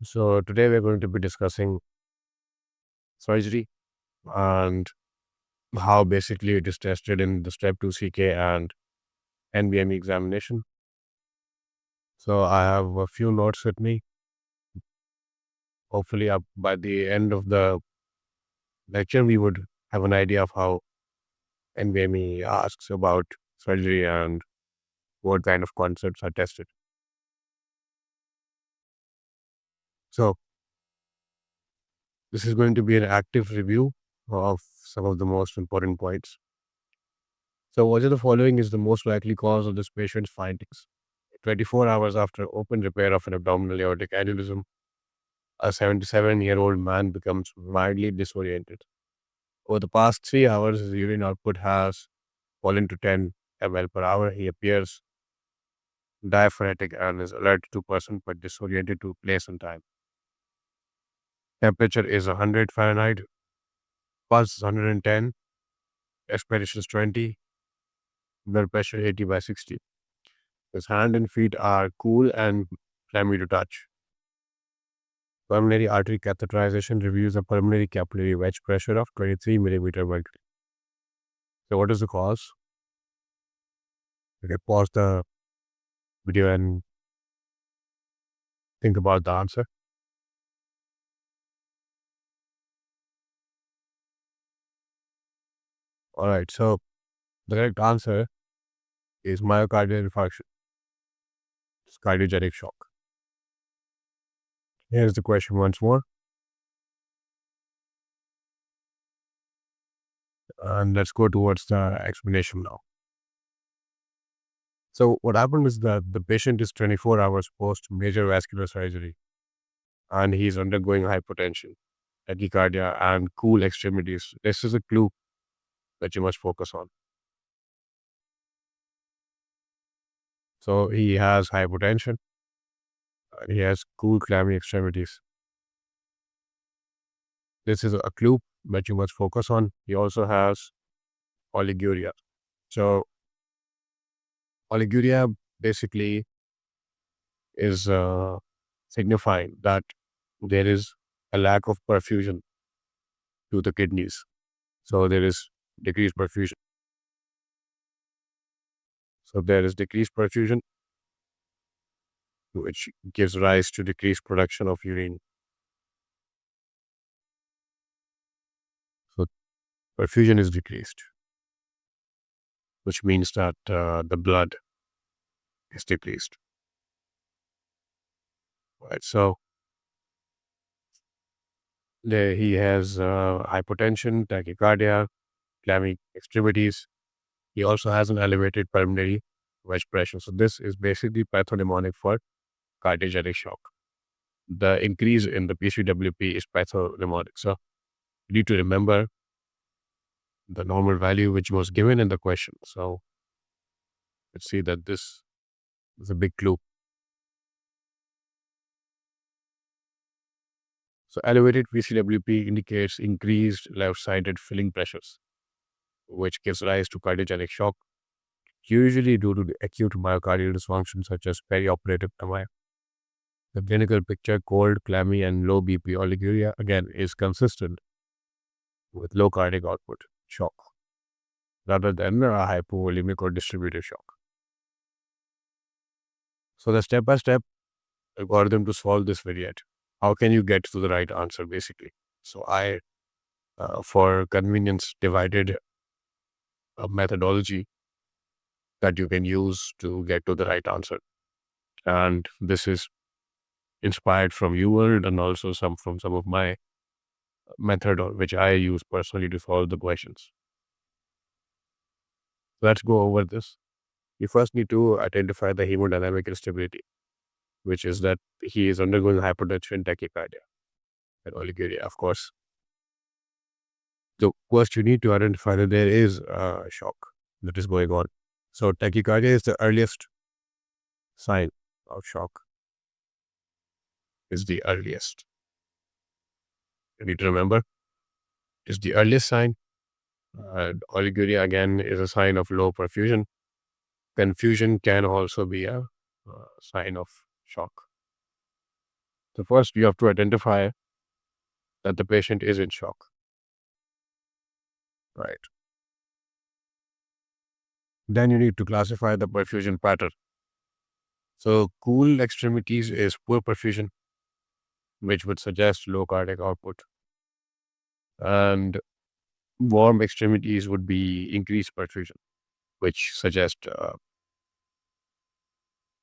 So today we're going to be discussing surgery and how basically it is tested in the Step 2 CK and NBME examination. So I have a few notes with me. Hopefully, by the end of the lecture, we would have an idea of how NBME asks about surgery and what kind of concepts are tested. So this is going to be an active review of some of the most important points. So which of the following is the most likely cause of this patient's findings? 24 hours after open repair of an abdominal aortic aneurysm, a 77-year-old man becomes mildly disoriented. Over the past 3 hours, his urine output has fallen to 10 ml per hour. He appears diaphoretic and is alert to person but disoriented to place and time. Temperature is 100 Fahrenheit, pulse is 110, respiration is 20, blood pressure 80/60. His hand and feet are cool and clammy to touch. Pulmonary artery catheterization reveals a pulmonary capillary wedge pressure of 23 millimeter mercury. So what is the cause? Okay, pause the video and think about the answer. All right, so the correct answer is myocardial infarction. It's cardiogenic shock. Here's the question once more. And let's go towards the explanation now. So what happened is that the patient is 24 hours post major vascular surgery and he's undergoing hypotension, tachycardia, and cool extremities. This is a clue that you must focus on. So he has hypotension, and he has cool clammy extremities. This is a clue that you must focus on. He also has oliguria. So oliguria basically is signifying that there is a lack of perfusion to the kidneys. So there is decreased perfusion. So there is decreased perfusion, which gives rise to decreased production of urine. So perfusion is decreased, which means that the blood is decreased. Right. So he has hypotension, tachycardia, clammy extremities. He also has an elevated pulmonary wedge pressure. So this is basically pathognomonic for cardiogenic shock. The increase in the PCWP is pathognomonic. So you need to remember the normal value which was given in the question. So let's see that this is a big clue. So elevated PCWP indicates increased left-sided filling pressures, which gives rise to cardiogenic shock, usually due to the acute myocardial dysfunction such as perioperative MI. The clinical picture, cold, clammy, and low BP oliguria, again, is consistent with low cardiac output shock, rather than a hypovolemic or distributed shock. So the step-by-step algorithm to solve this variant. How can you get to the right answer, basically? So I, for convenience, divided a methodology that you can use to get to the right answer. And this is inspired from UWorld and also from some of my method which I use personally to solve the questions. Let's go over this. You first need to identify the hemodynamic instability, which is that he is undergoing hypertension, tachycardia, and oliguria, of course. So first you need to identify that there is a shock that is going on. So tachycardia is the earliest sign of shock. Is the earliest. You need to remember, is the earliest sign. Oliguria again is a sign of low perfusion. Confusion can also be a sign of shock. So first, you have to identify that the patient is in shock, right? Then you need to classify the perfusion pattern. So cool extremities is poor perfusion, which would suggest low cardiac output. And warm extremities would be increased perfusion, which suggests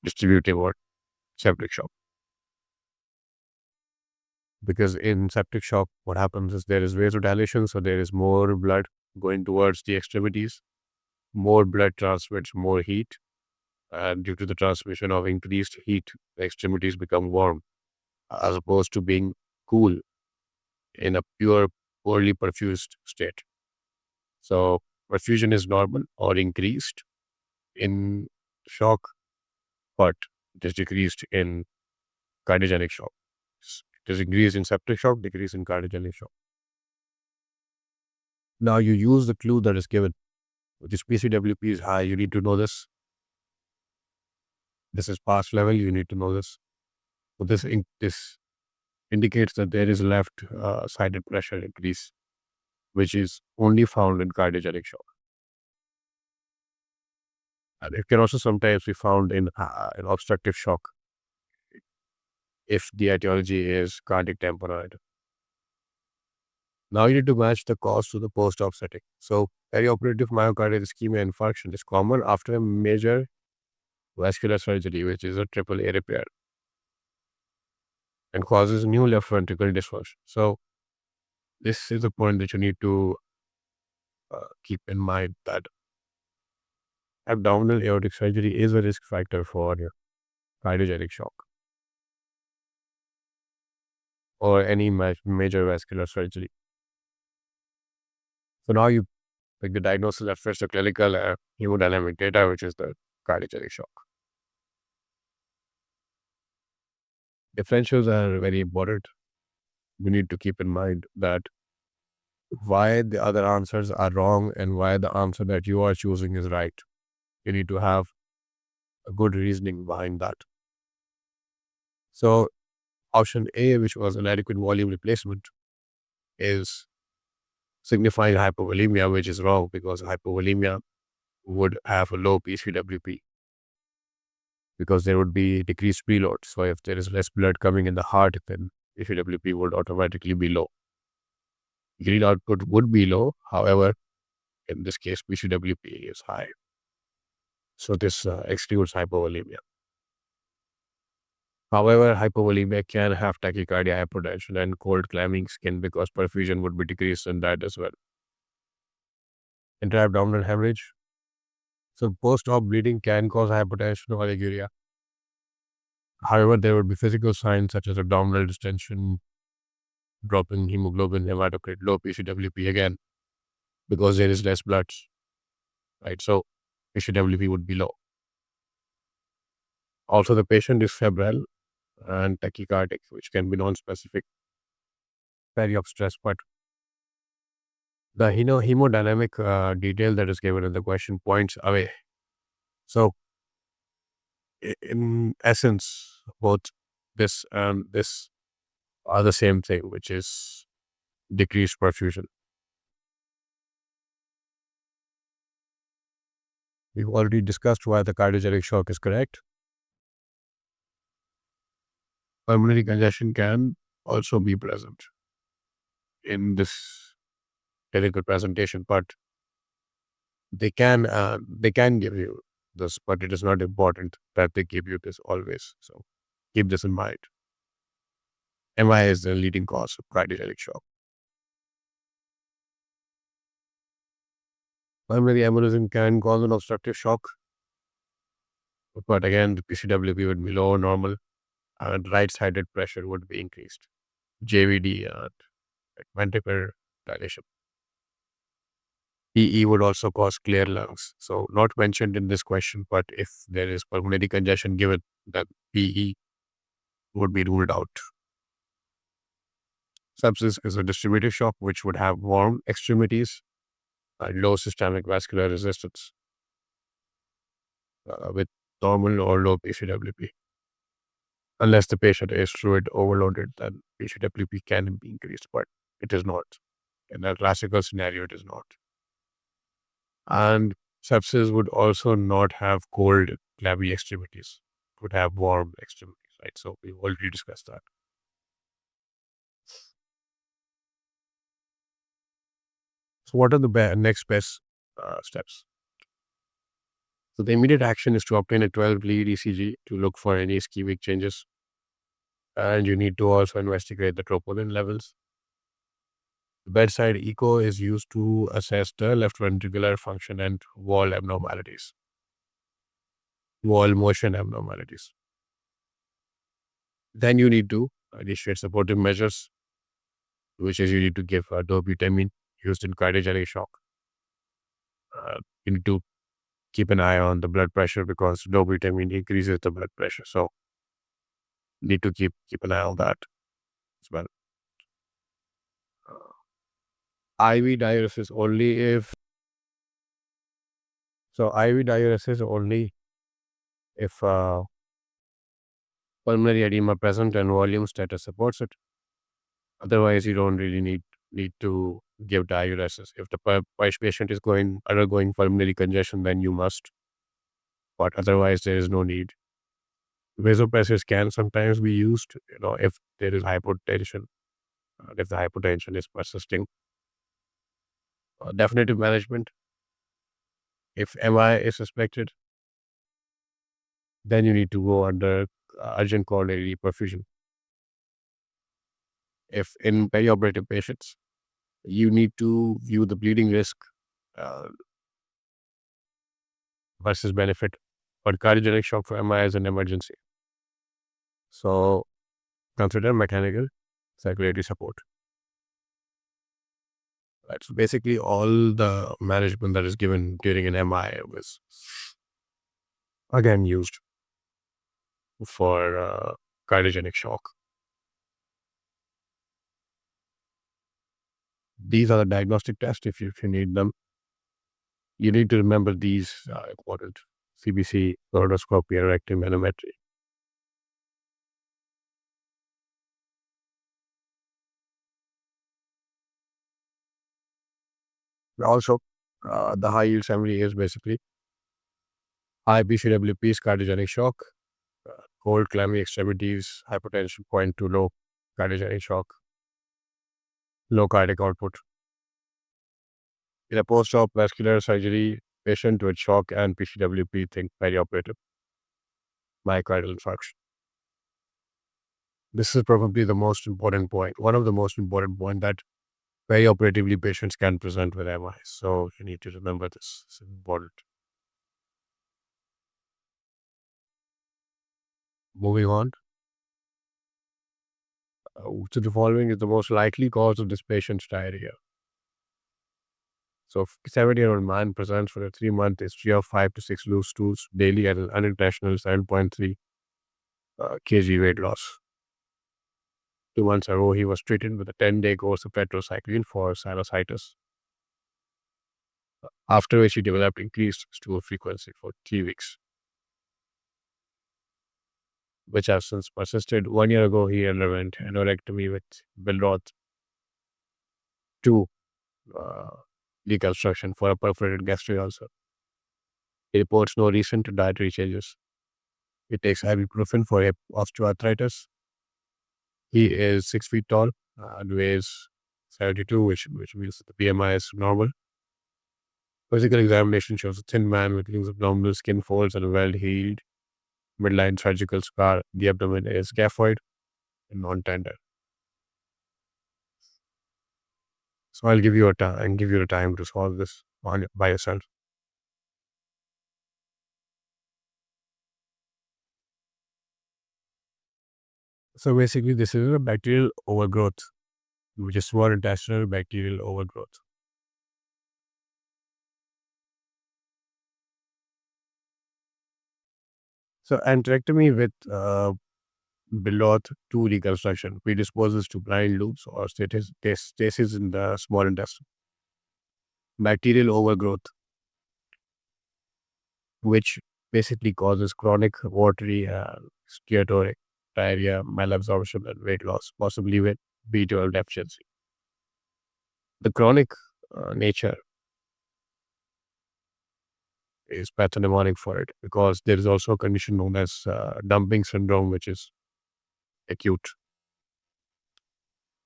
distributive or septic shock. Because in septic shock, what happens is there is vasodilation, so there is more blood going towards the extremities. More blood transmits more heat, and due to the transmission of increased heat, the extremities become warm, as opposed to being cool in a pure, poorly perfused state. So perfusion is normal or increased in shock, but it is decreased in cardiogenic shock. It is increased in septic shock, decrease in cardiogenic shock. Now you use the clue that is given. This PCWP is high, you need to know this. This is past level, you need to know this. So this indicates that there is left sided pressure increase, which is only found in cardiogenic shock. And it can also sometimes be found in obstructive shock if the etiology is cardiac tamponade. Now you need to match the cause to the post-op setting. So perioperative myocardial ischemia infarction is common after a major vascular surgery, which is a AAA repair, and causes new left ventricle dysfunction. So this is a point that you need to keep in mind, that abdominal aortic surgery is a risk factor for cardiogenic shock or any major vascular surgery. So now you pick the diagnosis at first, the clinical hemodynamic data, which is the cardiogenic shock. Differentials are very important. You need to keep in mind that why the other answers are wrong and why the answer that you are choosing is right. You need to have a good reasoning behind that. So option A, which was inadequate volume replacement, is signifying hypovolemia, which is wrong because hypovolemia would have a low PCWP because there would be decreased preload. So if there is less blood coming in the heart, then PCWP would automatically be low. Green output would be low. However, in this case, PCWP is high. So this excludes hypovolemia. However, hypovolemia can have tachycardia, hypotension, and cold climbing skin because perfusion would be decreased in that as well. Intra-abdominal hemorrhage. So post-op bleeding can cause hypotension or oliguria. However, there would be physical signs such as abdominal distension, drop in hemoglobin, hematocrit, low PCWP again, because there is less blood, right? So PCWP would be low. Also, the patient is febrile and tachycardic, which can be non-specific peri-op stress, but the hemodynamic detail that is given in the question points away. So in essence, both this and this are the same thing, which is decreased perfusion. We've already discussed why the cardiogenic shock is correct. Pulmonary congestion can also be present in this clinical presentation, but they can give you this, but it is not important that they give you this always. So keep this in mind. MI is the leading cause of cardiogenic shock. Pulmonary embolism can cause an obstructive shock, but again, the PCWP would be low or normal, and right-sided pressure would be increased. JVD and ventricular dilation. PE would also cause clear lungs. So not mentioned in this question, but if there is pulmonary congestion given, then PE would be ruled out. Sepsis is a distributive shock, which would have warm extremities and low systemic vascular resistance with normal or low PCWP. Unless the patient is fluid overloaded, then PCWP can be increased, but it is not. In a classical scenario, it is not. And sepsis would also not have cold, clammy extremities. It would have warm extremities, right? So we've already discussed that. So what are the next best steps? So the immediate action is to obtain a 12 lead ECG to look for any ischemic changes. And you need to also investigate the troponin levels. The bedside echo is used to assess the left ventricular function and wall abnormalities, wall motion abnormalities. Then you need to initiate supportive measures, which is you need to give dobutamine used in cardiogenic shock. You need to keep an eye on the blood pressure because dobutamine increases the blood pressure. So need to keep an eye on that as well. IV diuresis only if IV diuresis only if pulmonary edema present and volume status supports it. Otherwise, you don't really need to give diuresis. If the patient is undergoing pulmonary congestion, then you must. But otherwise, there is no need. Vasopressors can sometimes be used, if there is hypotension, if the hypotension is persisting. Definitive management. If MI is suspected, then you need to go under urgent coronary perfusion. If in perioperative patients, you need to view the bleeding risk uh, versus benefit. But cardiogenic shock for MI is an emergency. So consider mechanical circulatory support. Right. So basically, all the management that is given during an MI was again used for cardiogenic shock. These are the diagnostic tests if you need them. You need to remember these important: CBC, fluoroscopy, and rectal manometry. Also, the high yield summary is basically high BCWPs, cardiogenic shock, cold clammy extremities, hypertension point to low cardiogenic shock, low cardiac output. In a post-op vascular surgery patient with shock and PCWP, think perioperative myocardial infarction. This is probably the most important point, one of the most important point that perioperatively patients can present with MI. So you need to remember this. It's important. Moving on. So the following is the most likely cause of this patient's diarrhea. So 70-year-old man presents with a 3-month history of 5 to 6 loose stools daily at an unintentional 7.3 kg weight loss. 2 months ago, he was treated with a 10-day course of tetracycline for sinusitis, after which he developed increased stool frequency for 3 weeks, which has since persisted. 1 year ago, he underwent aneurectomy with Billroth 2 uh, reconstruction for a perforated gastric ulcer. He reports no recent dietary changes. He takes ibuprofen for hip osteoarthritis. He is 6 feet tall and weighs 72, which means the BMI is normal. Physical examination shows a thin man with loose abdominal skin folds and a well-healed midline surgical scar. The abdomen is scaphoid and non-tender. So I'll give you the time to solve this by yourself. So basically, this is a bacterial overgrowth, which is small intestinal bacterial overgrowth. So enterectomy with Billroth 2 reconstruction predisposes to blind loops or stasis in the small intestine. Bacterial overgrowth, which basically causes chronic watery steatocystoma. diarrhea, malabsorption, and weight loss, possibly with B12 deficiency. The chronic nature is pathognomonic for it because there is also a condition known as dumping syndrome, which is acute.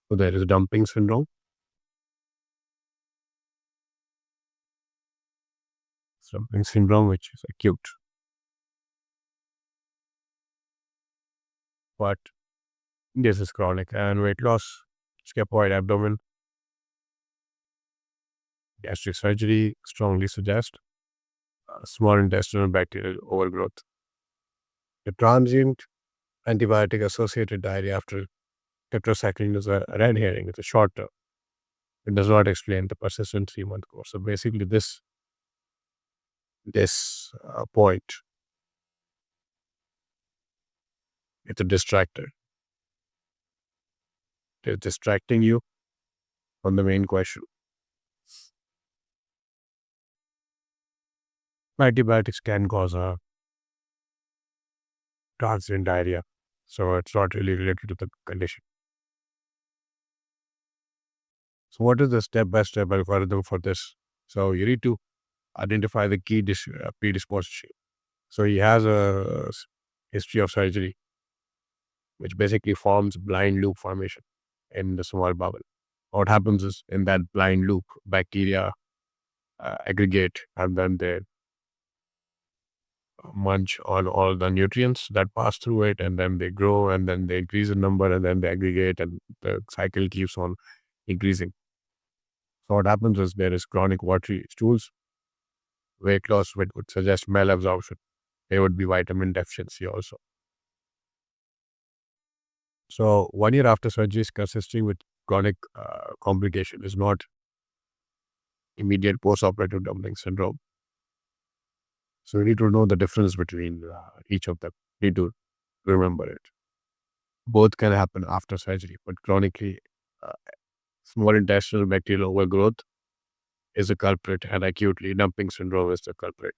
So there is dumping syndrome, which is acute. But this is chronic, and weight loss, scaphoid abdomen, gastric surgery strongly suggest small intestinal bacterial overgrowth. The transient antibiotic associated diarrhea after tetracycline is a red herring. It's a short term. It does not explain the persistent 3-month course. So basically, this point, it's a distractor. It's distracting you from the main question. Antibiotics can cause a transient diarrhea, so it's not really related to the condition. So what is the step-by-step algorithm for this? So you need to identify the key predisposition. So he has a history of surgery, which basically forms blind loop formation in the small bowel. What happens is in that blind loop, bacteria aggregate and then they munch on all the nutrients that pass through it, and then they grow, and then they increase in number, and then they aggregate, and the cycle keeps on increasing. So what happens is there is chronic watery stools. Weight loss would suggest malabsorption. There would be vitamin deficiency also. So 1 year after surgery is consisting with chronic complication is not immediate post-operative dumping syndrome. So you need to know the difference between each of them. You need to remember it. Both can happen after surgery, but chronically, uh, small intestinal bacterial overgrowth is a culprit, and acutely dumping syndrome is the culprit.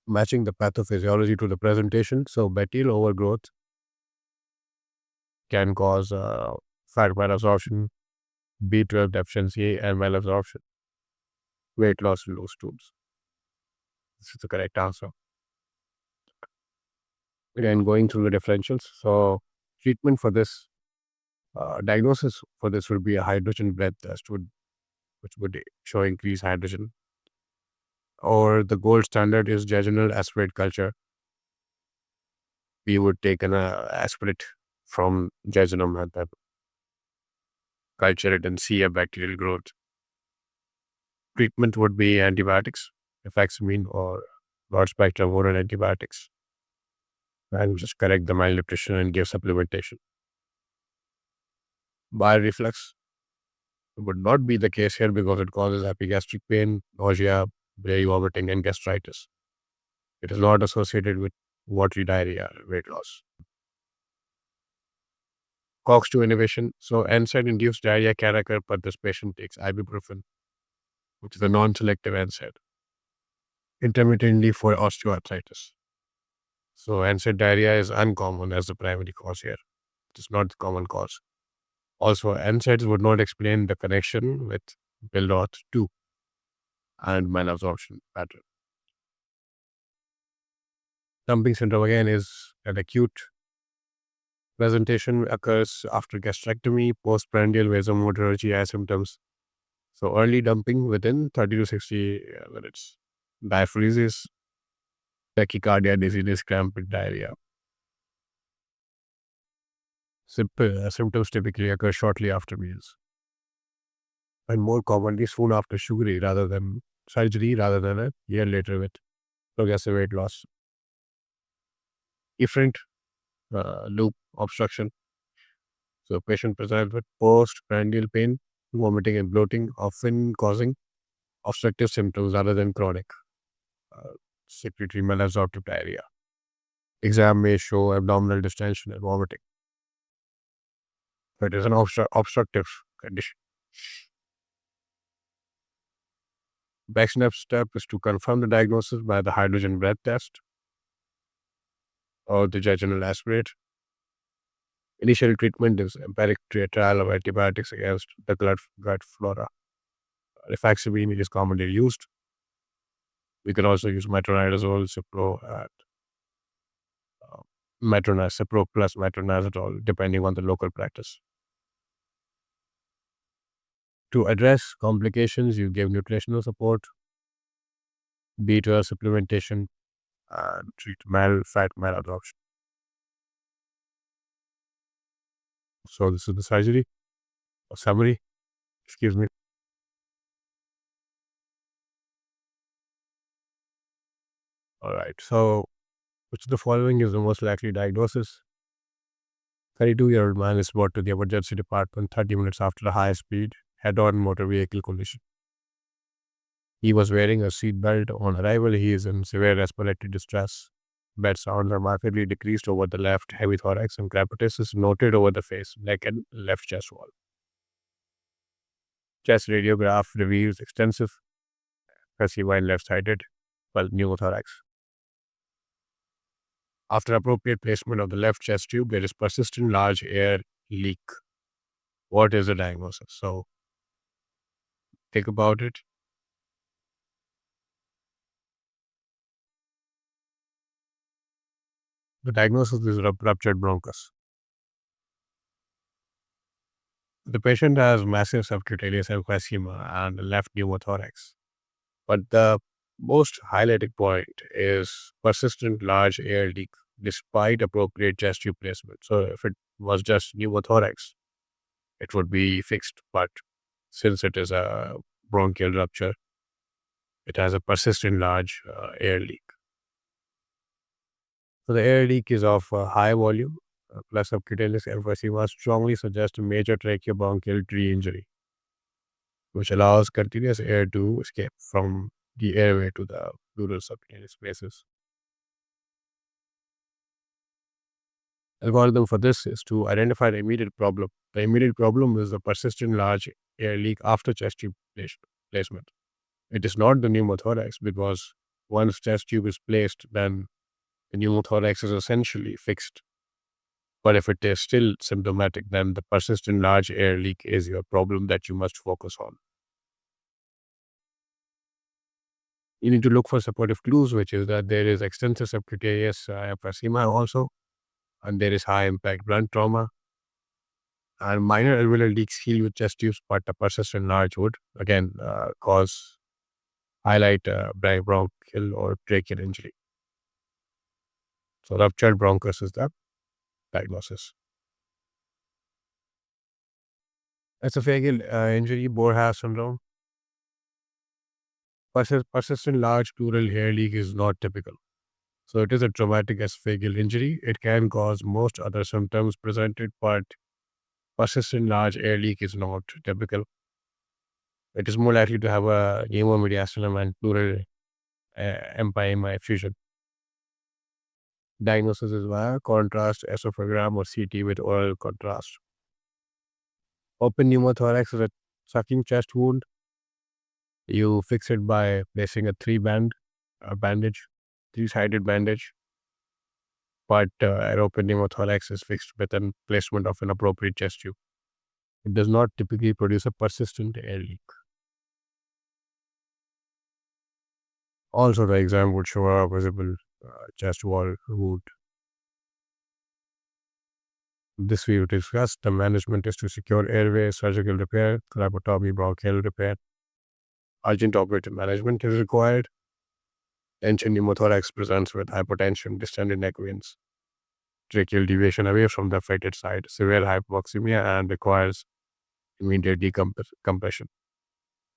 Matching the pathophysiology to the presentation. So bacterial overgrowth can cause fat malabsorption, B12 deficiency, and malabsorption. Weight loss in low stools. This is the correct answer. Again, going through the differentials. So treatment for this, diagnosis for this would be a hydrogen breath test, which would show increased hydrogen. Or the gold standard is jejunal aspirate culture. We would take an aspirate from jejunum and then culture it and see a bacterial growth. Treatment would be antibiotics, rifaximin or broad spectrum oral antibiotics, and just correct the malnutrition and give supplementation. Bile reflux would not be the case here because it causes epigastric pain, nausea, biliary vomiting, and gastritis. It is not associated with watery diarrhea, weight loss. COX-2 inhibition. So NSAID-induced diarrhea can occur, but this patient takes ibuprofen, which is a non-selective NSAID, intermittently for osteoarthritis. So NSAID diarrhea is uncommon as the primary cause here. It is not the common cause. Also, NSAIDs would not explain the connection with Billroth-2 and malabsorption pattern. Dumping syndrome again is an acute presentation, occurs after gastrectomy, postprandial vasomotor GI symptoms. So early dumping within 30 to 60 minutes. Diaphoresis, tachycardia, dizziness, cramp, and diarrhea. Symptoms typically occur shortly after meals, and more commonly soon after surgery rather than a year later with progressive weight loss. Efferent loop obstruction. So patient presents with postprandial pain, vomiting, and bloating, often causing obstructive symptoms rather than chronic secretory malabsorptive diarrhea. Exam may show abdominal distension and vomiting. So it is an obstructive condition. Next step is to confirm the diagnosis by the hydrogen breath test. or the jejunal aspirate. Initial treatment is empiric trial of antibiotics against the gut flora. Rifaximin is commonly used. We can also use metronidazole, Cipro, and Cipro plus metronidazole, depending on the local practice. To address complications, you give nutritional support, B12 supplementation, and treat fat malabsorption. So this is the surgery or summary. Excuse me. All right. So which of the following is the most likely diagnosis? 32-year-old man is brought to the emergency department 30 minutes after a high-speed head-on motor vehicle collision. He was wearing a seat belt. On arrival, he is in severe respiratory distress. Bed sounds are markedly decreased over the left heavy thorax, and crepitus is noted over the face, neck, and left chest wall. Chest radiograph reveals extensive passive left-sided pneumothorax. After appropriate placement of the left chest tube, there is persistent large air leak. What is the diagnosis? So think about it. The diagnosis is ruptured bronchus. The patient has massive subcutaneous emphysema and left pneumothorax. But the most highlighted point is persistent large air leak despite appropriate chest tube placement. So if it was just pneumothorax, it would be fixed. But since it is a bronchial rupture, it has a persistent large air leak. So the air leak is of high volume plus subcutaneous emphysema strongly suggests a major tracheobronchial tree injury, which allows continuous air to escape from the airway to the pleural subcutaneous spaces. Algorithm for this is to identify the immediate problem. The immediate problem is the persistent large air leak after chest tube placement. It is not the pneumothorax because once chest tube is placed, then the pneumothorax is essentially fixed. But if it is still symptomatic, then the persistent large air leak is your problem that you must focus on. You need to look for supportive clues, which is that there is extensive subcutaneous emphysema also, and there is high impact blunt trauma, and minor alveolar leaks heal with chest tubes, but a persistent large would again highlight bronchial or tracheal injury. So ruptured bronchus is the diagnosis. Esophageal injury, Borjas syndrome. Persistent large pleural hair leak is not typical. So it is a traumatic esophageal injury. It can cause most other symptoms presented, but persistent large air leak is not typical. It is more likely to have a pneumomediastinum and pleural empyema effusion. Diagnosis is via contrast esophagram or CT with oral contrast. Open pneumothorax is a sucking chest wound. You fix it by placing a three-sided bandage. But an open pneumothorax is fixed with a placement of an appropriate chest tube. It does not typically produce a persistent air leak. Also, the exam would show a visible chest wall wound. This we will discuss. The management is to secure airway, surgical repair, thoracotomy, bronchial repair. Urgent operative management is required. Tension pneumothorax presents with hypotension, distended neck veins, tracheal deviation away from the affected side, severe hypoxemia, and requires immediate decompression.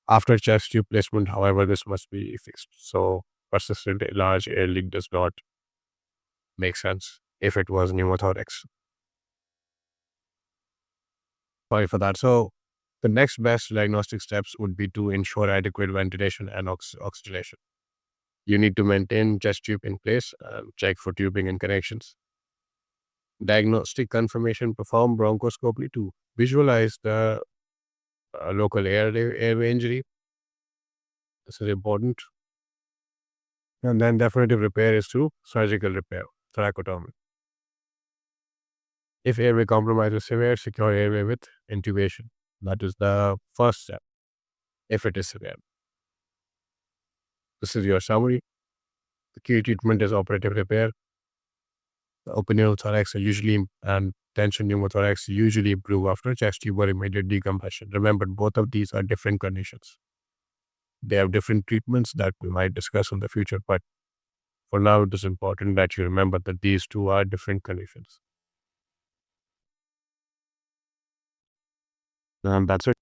After chest tube placement, however, this must be fixed. So persistent large air leak does not make sense if it was pneumothorax. Sorry for that. So the next best diagnostic steps would be to ensure adequate ventilation and oxygenation. You need to maintain chest tube in place and check for tubing and connections. Diagnostic confirmation, perform bronchoscopy to visualize the local airway injury. This is important. And then definitive repair is through surgical repair. thoracotomy. If airway compromise is severe, secure airway with intubation. That is the first step, if it is severe. This is your summary. The key treatment is operative repair. The open pneumothorax are usually and tension pneumothorax usually improve after chest tube or immediate decompression. Remember, both of these are different conditions. They have different treatments that we might discuss in the future, but for now, it is important that you remember that these two are different conditions. And that's it.